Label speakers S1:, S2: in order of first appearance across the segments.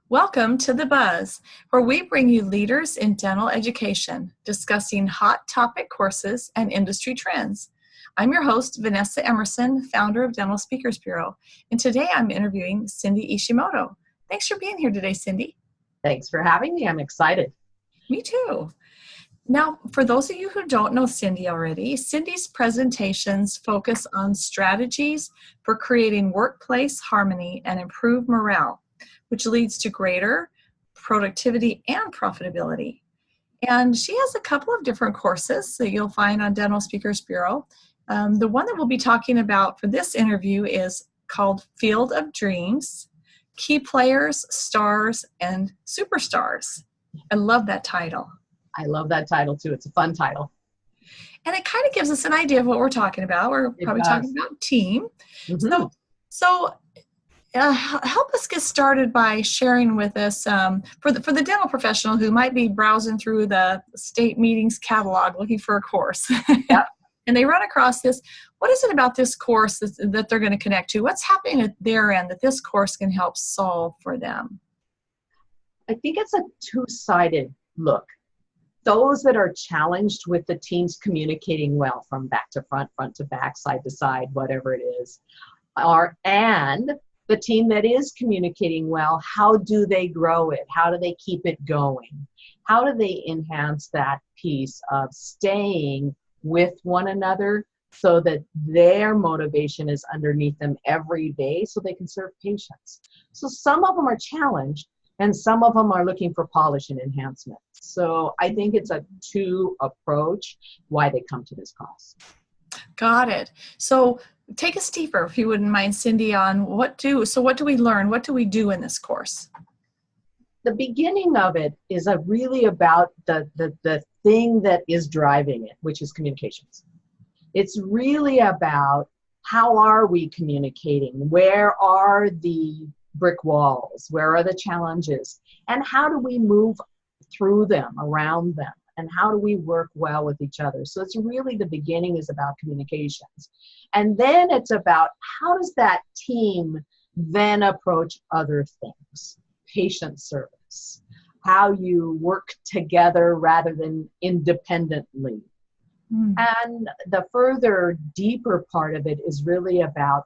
S1: Welcome to The Buzz, where we bring you leaders in dental education, discussing hot topic courses and industry trends. I'm your host, Vanessa Emerson, founder of Dental Speakers Bureau, and today I'm interviewing Cindy Ishimoto. Thanks for being here today, Cindy.
S2: Thanks for having me. I'm excited.
S1: Me too. Now, for those of you who don't know Cindy already, Cindy's presentations focus on strategies for creating workplace harmony and improved morale, which leads to greater productivity and profitability. And she has a couple of different courses that you'll find on Dental Speakers Bureau. The one that we'll be talking about for this interview is called Field of Dreams, Key Players, Stars, and Superstars. I love that title.
S2: I love that title too. It's a fun title.
S1: And it kind of gives us an idea of what we're talking about. We're probably talking about team.
S2: Mm-hmm.
S1: So help us get started by sharing with us, for the dental professional who might be browsing through the state meetings catalog looking for a course.
S2: Yep.
S1: And they run across this. What is it about this course that they're going to connect to? What's happening at their end that this course can help solve for them?
S2: I think it's a two-sided look. Those that are challenged with the teams communicating well from back to front, front to back, side to side, whatever it is, and the team that is communicating well, how do they grow it? How do they keep it going? How do they enhance that piece of staying with one another so that their motivation is underneath them every day so they can serve patients? So some of them are challenged and some of them are looking for polish and enhancement. So I think it's a two approach why they come to this class.
S1: Got it. So take us deeper, if you wouldn't mind, Cindy, on what do we learn? What do we do in this course?
S2: The beginning of it is really about the thing that is driving it, which is communications. It's really about how are we communicating? Where are the brick walls? Where are the challenges? And how do we move through them, around them? And how do we work well with each other? So it's really the beginning is about communications. And then it's about how does that team then approach other things? Patient service, how you work together rather than independently. And the further deeper part of it is really about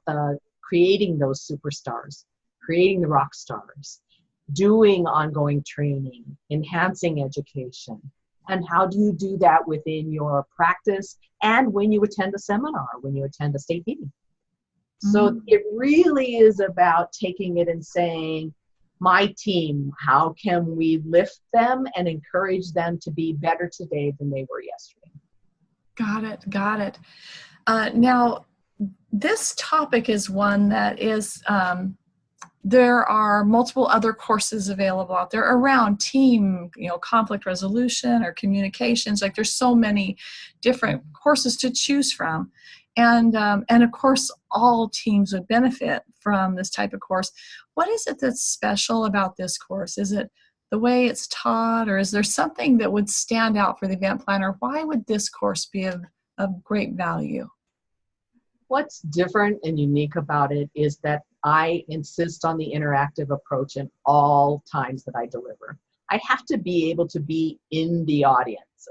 S2: creating those superstars, creating the rock stars, doing ongoing training, enhancing education. And how do you do that within your practice and when you attend a seminar, when you attend a state meeting? So it really is about taking it and saying, my team, how can we lift them and encourage them to be better today than they were yesterday?
S1: Got it. Now, this topic is one that is, there are multiple other courses available out there around team, conflict resolution or communications. Like there's so many different courses to choose from. And of course, all teams would benefit from this type of course. What is it that's special about this course? Is it the way it's taught, or is there something that would stand out for the event planner? Why would this course be of great value?
S2: What's different and unique about it is that I insist on the interactive approach in all times that I deliver. I have to be able to be in the audience.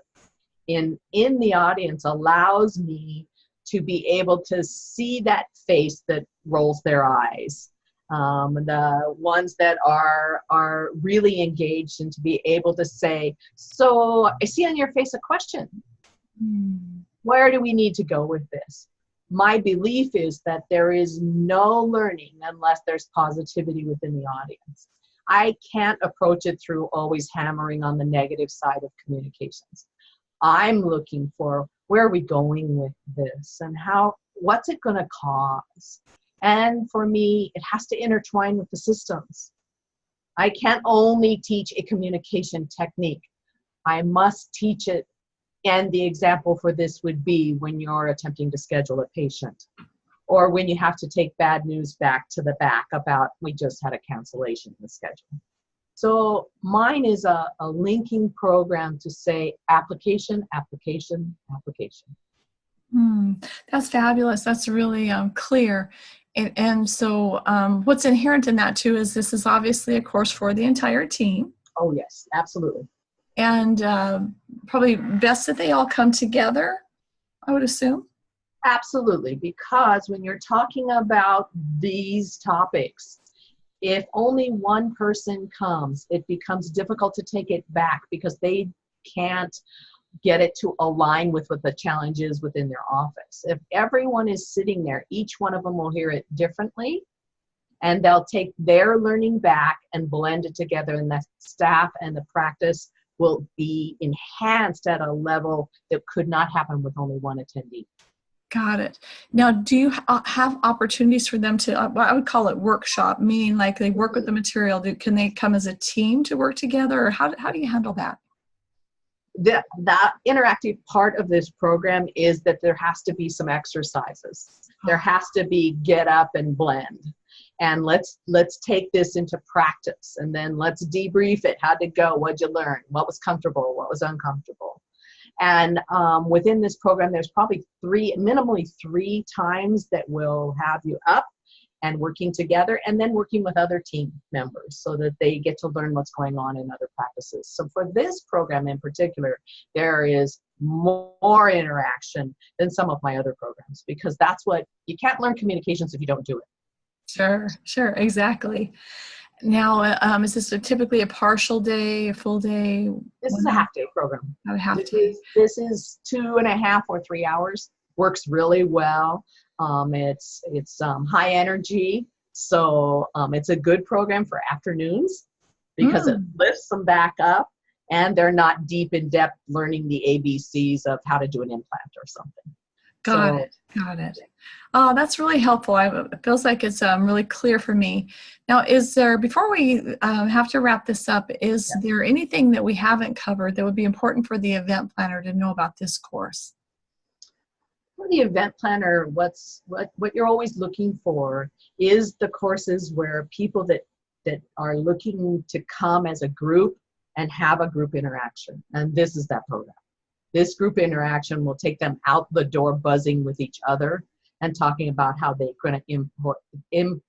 S2: In the audience allows me to be able to see that face that rolls their eyes. The ones that are really engaged, and to be able to say, so I see on your face a question. Where do we need to go with this? My belief is that there is no learning unless there's positivity within the audience. I can't approach it through always hammering on the negative side of communications. I'm looking for where are we going with this and what's it going to cause? And for me, it has to intertwine with the systems. I can't only teach a communication technique. I must teach it. And the example for this would be when you're attempting to schedule a patient, or when you have to take bad news back to the back about we just had a cancellation in the schedule. So mine is a linking program to say application, application, application.
S1: That's fabulous. That's really clear. And so what's inherent in that too is this is obviously a course for the entire team.
S2: Oh, yes, absolutely.
S1: And probably best that they all come together, I would assume.
S2: Absolutely, because when you're talking about these topics, if only one person comes, it becomes difficult to take it back because they can't get it to align with what the challenge is within their office. If everyone is sitting there, each one of them will hear it differently, and they'll take their learning back and blend it together, and the staff and the practice will be enhanced at a level that could not happen with only one attendee.
S1: Got it. Now, do you have opportunities for them to, I would call it workshop, meaning like they work with the material? Can they come as a team to work together, or how do you handle that?
S2: The interactive part of this program is that there has to be some exercises. There has to be get up and blend. And let's take this into practice, and then let's debrief it. How'd it go? What'd you learn? What was comfortable? What was uncomfortable? And within this program, there's probably minimally three times that we'll have you up and working together, and then working with other team members so that they get to learn what's going on in other practices. So for this program in particular, there is more interaction than some of my other programs, because you can't learn communications if you don't do it.
S1: Sure, exactly. Now, is this typically a partial day, a full day?
S2: This is a half-day program.
S1: A half day.
S2: This is 2.5 or 3 hours. Works really well. It's high energy, so it's a good program for afternoons because it lifts them back up, and they're not deep in depth learning the ABCs of how to do an implant or something.
S1: Got it. Oh, that's really helpful. It feels like it's really clear for me. Now, before we have to wrap this up, is there anything that we haven't covered that would be important for the event planner to know about this course?
S2: For the event planner, what you're always looking for is the courses where people that are looking to come as a group and have a group interaction. And this is that program. This group interaction will take them out the door buzzing with each other and talking about how they're going to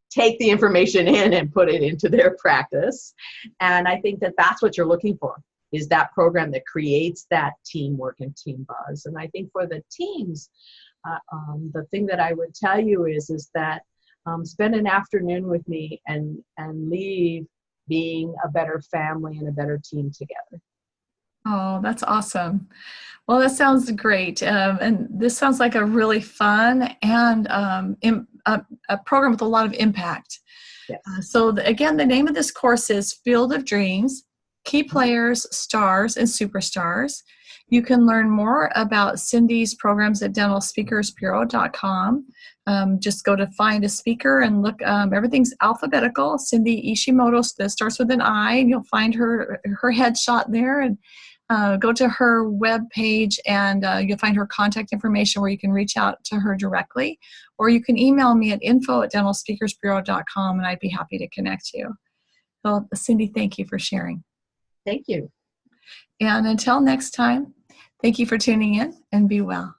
S2: take the information in and put it into their practice. And I think that that's what you're looking for, is that program that creates that teamwork and team buzz. And I think for the teams, the thing that I would tell you is that spend an afternoon with me and leave being a better family and a better team together.
S1: Oh, that's awesome. Well, that sounds great. And this sounds like a really fun and a program with a lot of impact.
S2: Yes.
S1: Again, the name of this course is Field of Dreams, Key Players, Stars, and Superstars. You can learn more about Cindy's programs at dentalspeakersbureau.com. Just go to find a speaker and look. Everything's alphabetical. Cindy Ishimoto, that starts with an I, and you'll find her headshot there. And go to her web page, and you'll find her contact information where you can reach out to her directly. Or you can email me at info@dentalspeakersbureau.com, and I'd be happy to connect you. So, Cindy, thank you for sharing.
S2: Thank you.
S1: And until next time, thank you for tuning in, and be well.